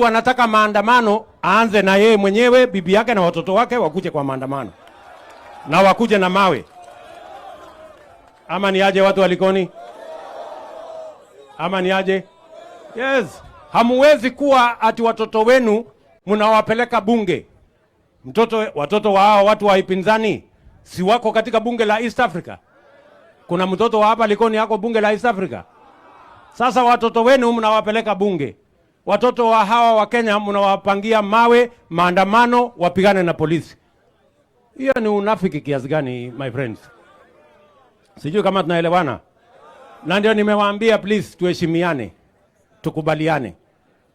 wanataka maandamano, aanze na yeye mwenyewe, bibi yake na watoto wake wakuje kwa maandamano. Na wakuje na mawe. Ama ni aje watu walikoni? Ama ni aje? Yes. Hamuwezi kuwa ati watoto wenu mnawapeleka bunge. Watoto wa hao watu wa ipinzani si wako katika bunge la East Africa. Kuna mtoto wa hapa Likoni yako bunge la East Africa. Sasa watoto wenu mnawapeleka bunge. Watoto wa hawa wa Kenya mnawapangia mawe, maandamano, wapigane na polisi. Hiyo ni unafiki kiasi gani, my friends? Sijui kama tunaelewana. Na ndio nimewaambia please tuheshimiane. Tukubaliane.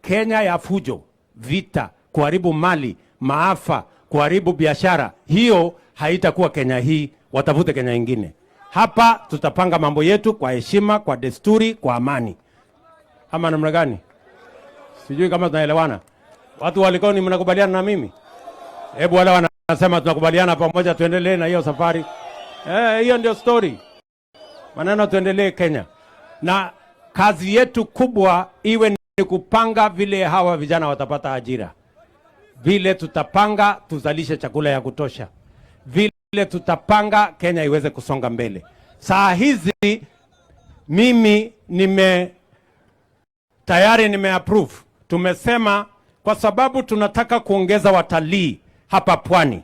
Kenya ya fujo, vita, kuharibu mali, maafa, kuharibu biashara, hiyo haitakuwa Kenya hii, watafute Kenya ingine. Hapa tutapanga mambo yetu kwa heshima, kwa desturi, kwa amani. Ama namna gani? Sijui kama tunaelewana. Watu walikoni mnakubaliana na mimi? Hebu wale wanasema tunakubaliana pamoja tuendelee na hiyo safari. Hiyo ndio story. Maneno tuendelee Kenya. Na kazi yetu kubwa iwe ni kupanga vile hawa vijana watapata ajira. Vile tutapanga tuzalishe chakula ya kutosha. Vile tutapanga Kenya iweze kusonga mbele. Saa hizi mimi tayari nimeapprove. Tumesema kwa sababu tunataka kuongeza watalii hapa pwani.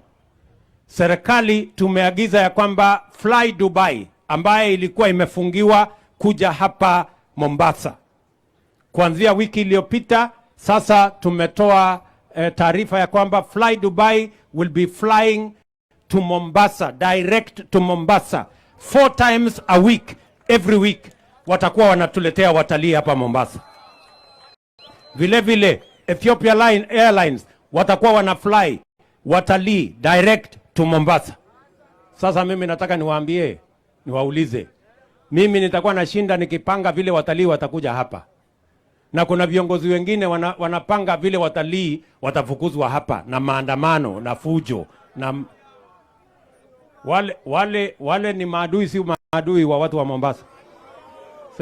Serikali tumeagiza ya kwamba Fly Dubai ambaye ilikuwa imefungiwa kuja hapa Mombasa. Kuanzia wiki iliyopita sasa tumetoa taarifa ya kwamba Fly Dubai will be flying to Mombasa, direct to Mombasa 4 times a week, every week. Watakuwa wanatuletea watalii hapa Mombasa. Vile vile Ethiopia Airlines watakuwa wanafly watalii direct to Mombasa. Sasa mimi nataka niwaulize. Mimi nitakuwa nashinda nikipanga vile watalii watakuja hapa. Na kuna viongozi wengine wanapanga vile watalii watafukuzwa hapa na maandamano na fujo na wale ni maadui, si maadui wa watu wa Mombasa.